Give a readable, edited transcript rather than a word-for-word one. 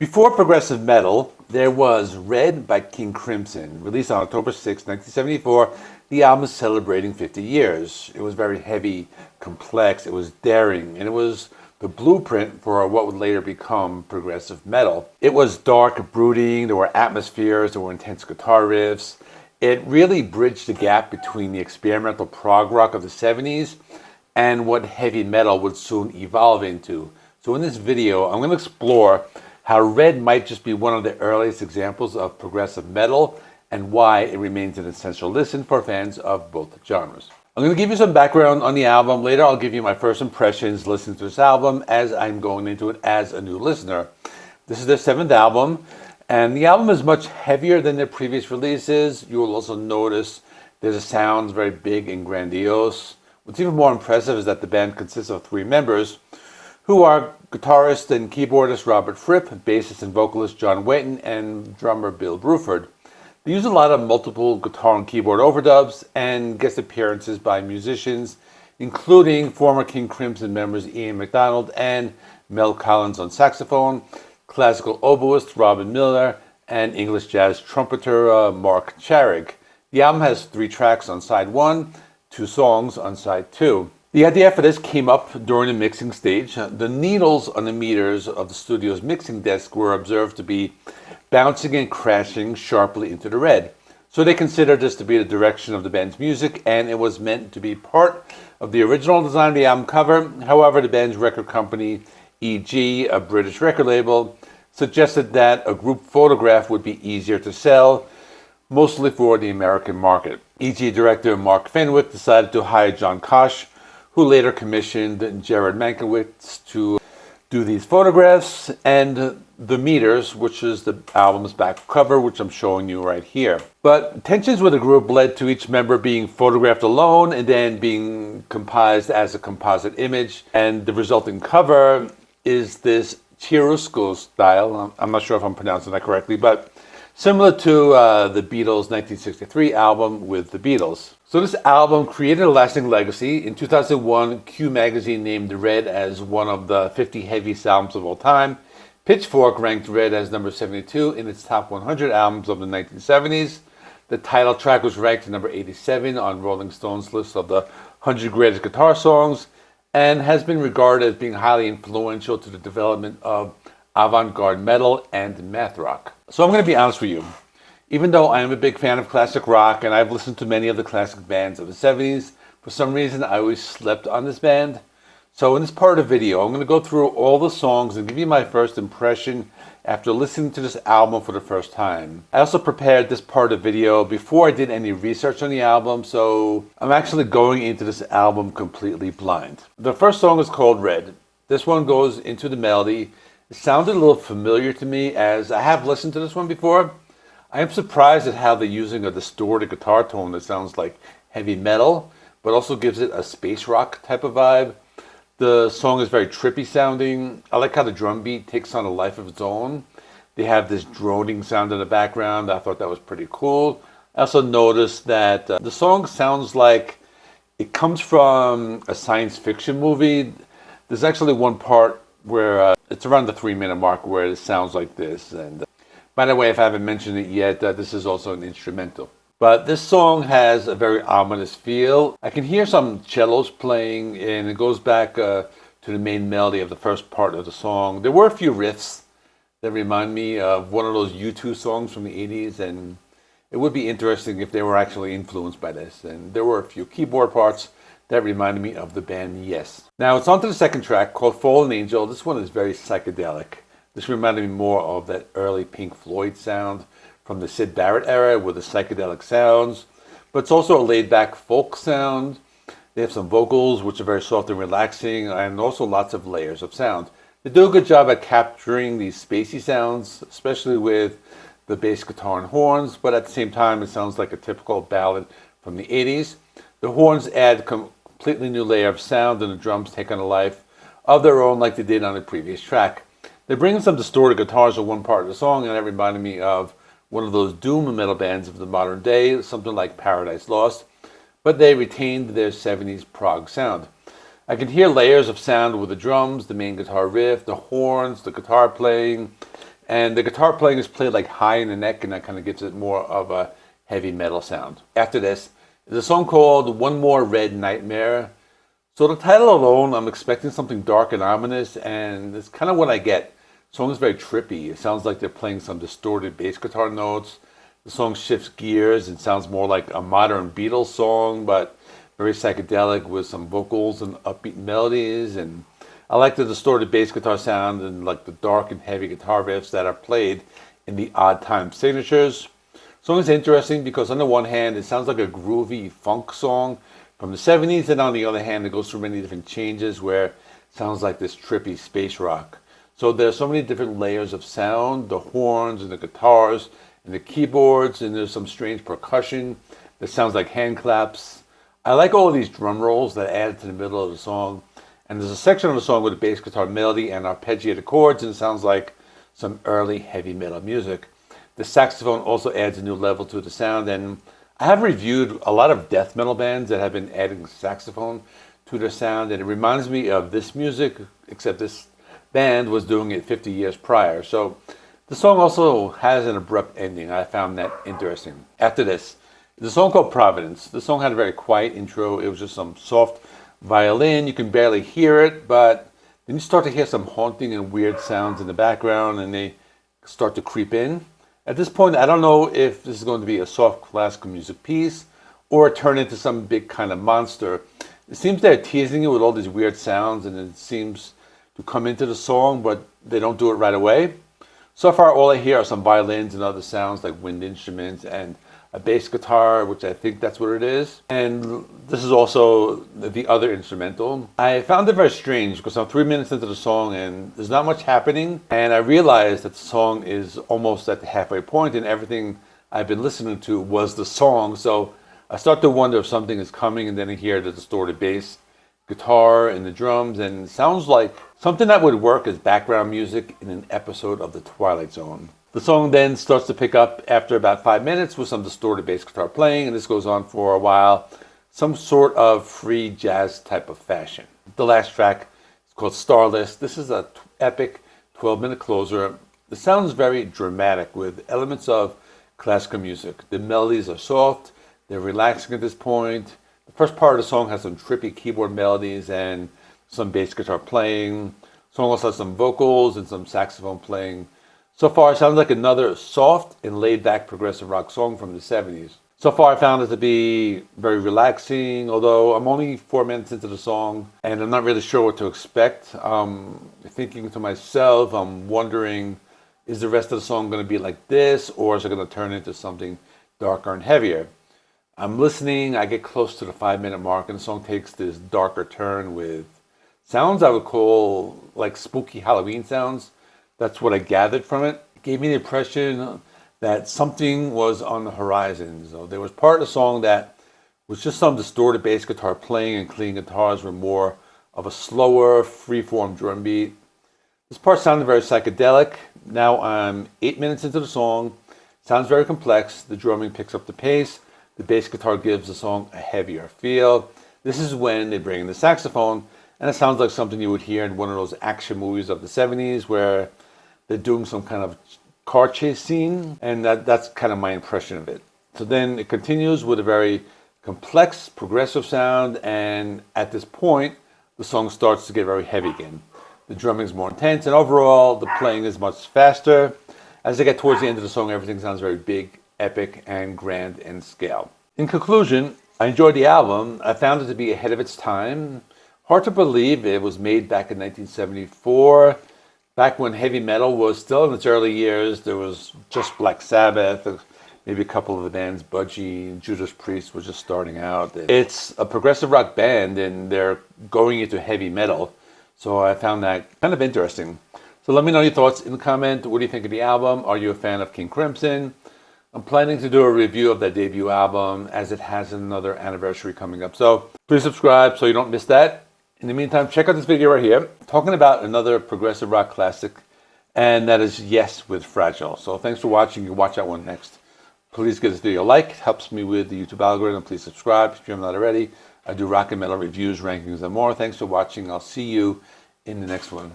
Before progressive metal, there was Red by King Crimson, released on October 6, 1974. The album is celebrating 50 years. It was very heavy, complex, it was daring, and it was the blueprint for what would later become progressive metal. It was dark, brooding, there were atmospheres, there were intense guitar riffs. It really bridged the gap between the experimental prog rock of the 70s and what heavy metal would soon evolve into. So in this video, I'm going to explore how Red might just be one of the earliest examples of progressive metal and why it remains an essential listen for fans of both genres. I'm going to give you some background on the album. Later, I'll give you my first impressions listening to this album as I'm going into it as a new listener. This is their 7th album, and the album is much heavier than their previous releases. You will also notice there's a sound very big and grandiose. What's even more impressive is that the band consists of 3 members, who are guitarist and keyboardist Robert Fripp, bassist and vocalist John Wetton, and drummer Bill Bruford. They use a lot of multiple guitar and keyboard overdubs and guest appearances by musicians, including former King Crimson members Ian MacDonald and Mel Collins on saxophone, classical oboist Robin Milner, and English jazz trumpeter Mark Charig. The album has 3 tracks on side 1, 2 songs on side 2. The idea for this came up during the mixing stage. The needles on the meters of the studio's mixing desk were observed to be bouncing and crashing sharply into the red. So they considered this to be the direction of the band's music, and it was meant to be part of the original design of the album cover. However, the band's record company, EG, a British record label, suggested that a group photograph would be easier to sell, mostly for the American market. EG director Mark Fenwick decided to hire John Kosh, who later commissioned Jared Mankiewicz to do these photographs, and the meters, which is the album's back cover, which I'm showing you right here. But tensions with the group led to each member being photographed alone and then being comprised as a composite image, and the resulting cover is this chiaroscuro style. I'm not sure if I'm pronouncing that correctly, but similar to the Beatles' 1963 album with the Beatles. So this album created a lasting legacy. In 2001, Q magazine named Red as one of the 50 heaviest albums of all time. Pitchfork ranked Red as number 72 in its top 100 albums of the 1970s. The title track was ranked number 87 on Rolling Stone's list of the 100 greatest guitar songs, and has been regarded as being highly influential to the development of avant-garde metal and math rock. So I'm going to be honest with you. Even though I am a big fan of classic rock and I've listened to many of the classic bands of the 70s, for some reason I always slept on this band. So in this part of the video, I'm going to go through all the songs and give you my first impression after listening to this album for the first time. I also prepared this part of the video before I did any research on the album, so I'm actually going into this album completely blind. The first song is called Red. This one goes into the melody. It sounded a little familiar to me as I have listened to this one before. I am surprised at how they're using a distorted guitar tone that sounds like heavy metal, but also gives it a space rock type of vibe. The song is very trippy sounding. I like how the drum beat takes on a life of its own. They have this droning sound in the background. I thought that was pretty cool. I also noticed that the song sounds like it comes from a science fiction movie. There's actually one part where it's around the 3-minute mark where it sounds like this. And by the way, if I haven't mentioned it yet, this is also an instrumental. But this song has a very ominous feel. I can hear some cellos playing, and it goes back to the main melody of the first part of the song. There were a few riffs that remind me of one of those U2 songs from the 80s, and it would be interesting if they were actually influenced by this. And there were a few keyboard parts that reminded me of the band Yes. Now it's on to the second track called Fallen Angel. This one is very psychedelic. This reminded me more of that early Pink Floyd sound from the Syd Barrett era with the psychedelic sounds, but it's also a laid-back folk sound. They have some vocals which are very soft and relaxing, and also lots of layers of sound. They do a good job at capturing these spacey sounds, especially with the bass guitar and horns, but at the same time it sounds like a typical ballad from the 80s. The horns add a completely new layer of sound, and the drums take on a life of their own like they did on the previous track. They bring in some distorted guitars in one part of the song, and that reminded me of one of those doom metal bands of the modern day, something like Paradise Lost, but they retained their 70s prog sound. I can hear layers of sound with the drums, the main guitar riff, the horns, the guitar playing, And the guitar playing is played like high in the neck, and that kind of gives it more of a heavy metal sound. After this is a song called One More Red Nightmare. So the title alone, I'm expecting something dark and ominous, and it's kind of what I get. The song is very trippy. It sounds like they're playing some distorted bass guitar notes. The song shifts gears. It sounds more like a modern Beatles song, but very psychedelic with some vocals and upbeat melodies. And I like the distorted bass guitar sound and like the dark and heavy guitar riffs that are played in the odd time signatures. The song is interesting because on the one hand, it sounds like a groovy funk song from the 70s, and on the other hand, it goes through many different changes where it sounds like this trippy space rock. So there's so many different layers of sound, the horns and the guitars and the keyboards, and there's some strange percussion that sounds like hand claps. I like all of these drum rolls that add to the middle of the song. And there's a section of the song with a bass guitar melody and arpeggiated chords, and it sounds like some early heavy metal music. The saxophone also adds a new level to the sound, and I have reviewed a lot of death metal bands that have been adding saxophone to their sound, and it reminds me of this music, except this band was doing it 50 years prior. So the song also has an abrupt ending. I found that interesting. After this, the song called Providence. The song had a very quiet intro. It was just some soft violin. You can barely hear it, but then you start to hear some haunting and weird sounds in the background, and they start to creep in. At this point, I don't know if this is going to be a soft classical music piece or turn into some big kind of monster. It seems they're teasing you with all these weird sounds, and it seems to come into the song, but they don't do it right away. So far, all I hear are some violins and other sounds like wind instruments and a bass guitar, which I think that's what it is. And this is also the other instrumental. I found it very strange because I'm 3 minutes into the song and there's not much happening. And I realized that the song is almost at the halfway point and everything I've been listening to was the song. So I start to wonder if something is coming, and then I hear the distorted bass guitar and the drums, and it sounds like something that would work as background music in an episode of The Twilight Zone. The song then starts to pick up after about 5 minutes with some distorted bass guitar playing, and this goes on for a while, some sort of free jazz type of fashion. The last track is called Starless. This is an epic 12-minute closer. The sound is very dramatic with elements of classical music. The melodies are soft, they're relaxing at this point. The first part of the song has some trippy keyboard melodies and some bass guitar playing. The song also has some vocals and some saxophone playing. So far, it sounds like another soft and laid-back progressive rock song from the 70s. So far, I found it to be very relaxing, although I'm only 4 minutes into the song, and I'm not really sure what to expect. Thinking to myself, I'm wondering, is the rest of the song going to be like this, or is it going to turn into something darker and heavier? I'm listening, I get close to the 5-minute mark, and the song takes this darker turn with sounds I would call like spooky Halloween sounds. That's what I gathered from it. It gave me the impression that something was on the horizon. So there was part of the song that was just some distorted bass guitar playing and clean guitars with more of a slower, free-form drum beat. This part sounded very psychedelic. Now I'm 8 minutes into the song. Sounds very complex. The drumming picks up the pace. The bass guitar gives the song a heavier feel. This is when they bring in the saxophone, and it sounds like something you would hear in one of those action movies of the 70s where they're doing some kind of car chase scene, and that's kind of my impression of it. So then it continues with a very complex, progressive sound, and at this point, the song starts to get very heavy again. The drumming is more intense, and overall, the playing is much faster. As they get towards the end of the song, everything sounds very big, epic, and grand in scale. In conclusion, I enjoyed the album. I found it to be ahead of its time. Hard to believe it was made back in 1974, back when heavy metal was still in its early years. There was just Black Sabbath, maybe a couple of the bands, Budgie, Judas Priest was just starting out. It's a progressive rock band, and they're going into heavy metal. So I found that kind of interesting. So let me know your thoughts in the comment. What do you think of the album? Are you a fan of King Crimson? I'm planning to do a review of their debut album as it has another anniversary coming up. So please subscribe so you don't miss that. In the meantime, check out this video right here, talking about another progressive rock classic, and that is Yes with Fragile. So thanks for watching. You can watch that one next. Please give this video a like. It helps me with the YouTube algorithm. Please subscribe if you're not already. I do rock and metal reviews, rankings, and more. Thanks for watching. I'll see you in the next one.